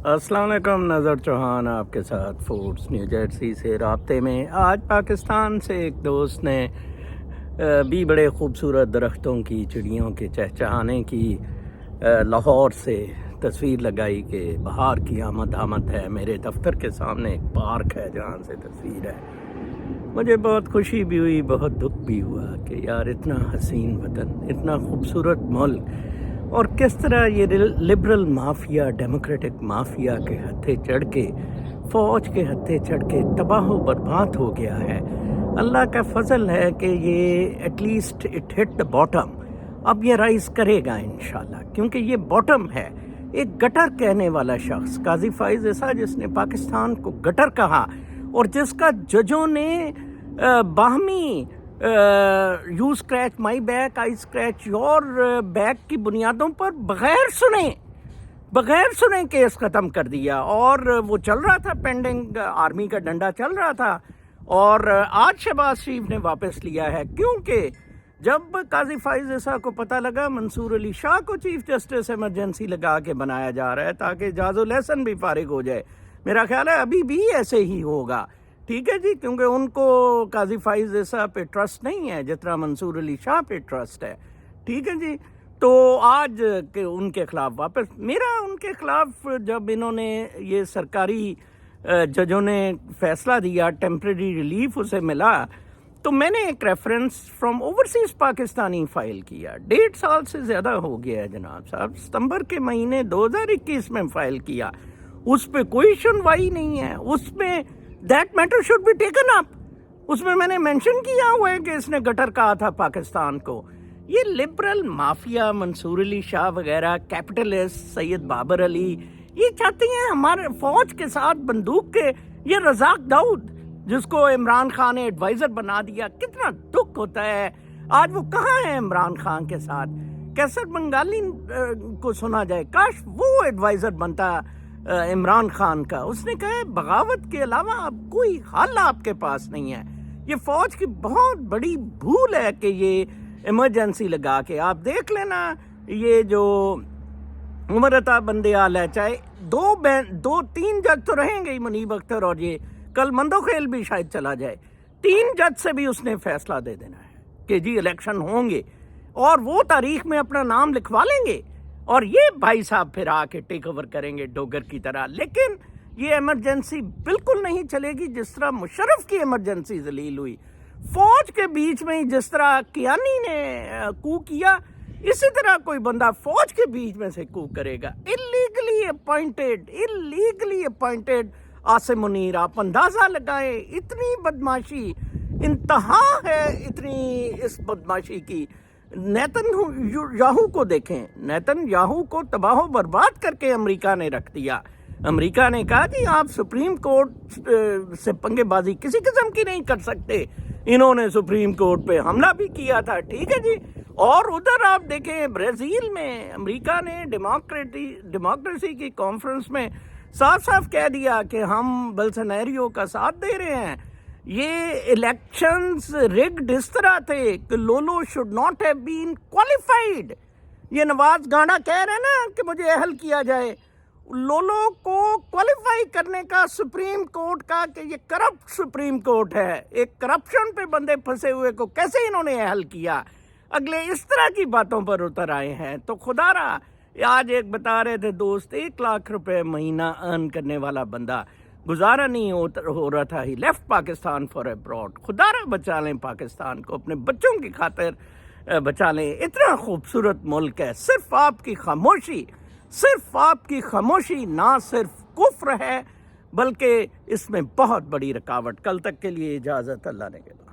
السلام علیکم، نظر چوہان آپ کے ساتھ فوڈس نیو جرسی سے رابطے میں۔ آج پاکستان سے ایک دوست نے بھی بڑے خوبصورت درختوں کی، چڑیوں کے چہچہانے کی لاہور سے تصویر لگائی کہ بہار کی آمد ہے۔ میرے دفتر کے سامنے ایک پارک ہے جہاں سے تصویر ہے۔ مجھے بہت خوشی بھی ہوئی، بہت دکھ بھی ہوا کہ یار اتنا حسین وطن، اتنا خوبصورت ملک، اور کس طرح یہ لبرل مافیا، ڈیموکریٹک مافیا کے ہتھے چڑھ کے، فوج کے ہتھے چڑھ کے تباہ و برباد ہو گیا ہے۔ اللہ کا فضل ہے کہ یہ at least it hit the bottom. اب یہ رائز کرے گا انشاءاللہ، کیونکہ یہ باٹم ہے۔ ایک گٹر کہنے والا شخص، قاضی فائز عیسیٰ، جس نے پاکستان کو گٹر کہا اور جس کا ججوں نے باہمی you scratch my back I scratch your back کی بنیادوں پر بغیر سنے کیس ختم کر دیا، اور وہ چل رہا تھا پینڈنگ، آرمی کا ڈنڈا چل رہا تھا، اور آج شہباز شریف نے واپس لیا ہے، کیونکہ جب قاضی فائز عیسیٰ کو پتہ لگا منصور علی شاہ کو چیف جسٹس ایمرجنسی لگا کے بنایا جا رہا ہے تاکہ اعجاز الاحسن بھی فارغ ہو جائے۔ میرا خیال ہے ابھی بھی ایسے ہی ہوگا، ٹھیک ہے جی، کیونکہ ان کو قاضی فائز عیسیٰ پہ ٹرسٹ نہیں ہے جتنا منصور علی شاہ پہ ٹرسٹ ہے، ٹھیک ہے جی۔ تو آج ان کے خلاف واپس، میرا ان کے خلاف جب انہوں نے یہ سرکاری ججوں نے فیصلہ دیا، ٹیمپریری ریلیف اسے ملا، تو میں نے ایک reference from overseas Pakistani file کیا۔ 1.5 سال سے زیادہ ہو گیا ہے جناب صاحب، ستمبر کے مہینے 2021 میں فائل کیا، اس پہ کوئی سنوائی نہیں ہے۔ اس میں that matter should be taken up, اس میں میں نے مینشن کیا ہوا ہے کہ اس نے گٹر کہا تھا پاکستان کو۔ یہ لبرل مافیا، منصور علی شاہ وغیرہ، کیپٹلسٹ سید بابر علی، یہ چاہتے ہیں ہمارے فوج کے ساتھ بندوق کے، یہ رزاق داؤد جس کو عمران خان نے ایڈوائزر بنا دیا، کتنا دکھ ہوتا ہے۔ آج وہ کہاں ہے عمران خان کے ساتھ؟ کیسر بنگالی کو سنا جائے، کاش وہ ایڈوائزر بنتا عمران خان کا۔ اس نے کہا بغاوت کے علاوہ اب کوئی حل آپ کے پاس نہیں ہے۔ یہ فوج کی بہت بڑی بھول ہے کہ یہ ایمرجنسی لگا کے، آپ دیکھ لینا یہ جو عمر عطا بندیال ہے، چاہے 2-3 جج تو رہیں گے ہی، منیب اختر اور یہ کل مندوخیل بھی شاید چلا جائے، 3 جج سے بھی اس نے فیصلہ دے دینا ہے کہ جی الیکشن ہوں گے، اور وہ تاریخ میں اپنا نام لکھوا لیں گے، اور یہ بھائی صاحب پھر آ کے ٹیک اوور کریں گے ڈوگر کی طرح۔ لیکن یہ ایمرجنسی بالکل نہیں چلے گی جس طرح مشرف کی ایمرجنسی ذلیل ہوئی، فوج کے بیچ میں ہی جس طرح کیانی نے کو کیا، اسی طرح کوئی بندہ فوج کے بیچ میں سے کو کرے گا۔ اللیگلی اپوائنٹڈ عاصم منیر، آپ اندازہ لگائیں، اتنی بدماشی، انتہا ہے اتنی اس بدماشی کی۔ نیتن یاہو کو دیکھیں، نیتن یاہو کو تباہ و برباد کر کے امریکہ نے رکھ دیا۔ امریکہ نے کہا جی آپ سپریم کورٹ سے پنگے بازی کسی قسم کی نہیں کر سکتے، انہوں نے سپریم کورٹ پہ حملہ بھی کیا تھا، ٹھیک ہے جی۔ اور ادھر آپ دیکھیں برازیل میں امریکہ نے ڈیموکریسی کی کانفرنس میں صاف صاف کہہ دیا کہ ہم بلسنیریو کا ساتھ دے رہے ہیں۔ یہ الیکشنز ریگڈ اس طرح تھے کہ Lulu should not have been qualified. یہ نواز گانڈا کہہ رہے ہیں نا کہ مجھے اہل کیا جائے، لولو کو کوالیفائی کرنے کا سپریم کورٹ کا کہ یہ کرپٹ سپریم کورٹ ہے، ایک کرپشن پہ بندے پھنسے ہوئے کو کیسے انہوں نے اہل کیا، اگلے اس طرح کی باتوں پر اتر آئے ہیں۔ تو خدا را، آج ایک بتا رہے تھے دوست، 1 لاکھ روپے مہینہ ارن کرنے والا بندہ گزارا نہیں ہو رہا تھا، he left Pakistan for abroad. خدا را بچا لیں پاکستان کو، اپنے بچوں کی خاطر بچا لیں، اتنا خوبصورت ملک ہے۔ صرف آپ کی خاموشی نہ صرف کفر ہے بلکہ اس میں بہت بڑی رکاوٹ۔ کل تک کے لیے اجازت، اللہ نے کہا۔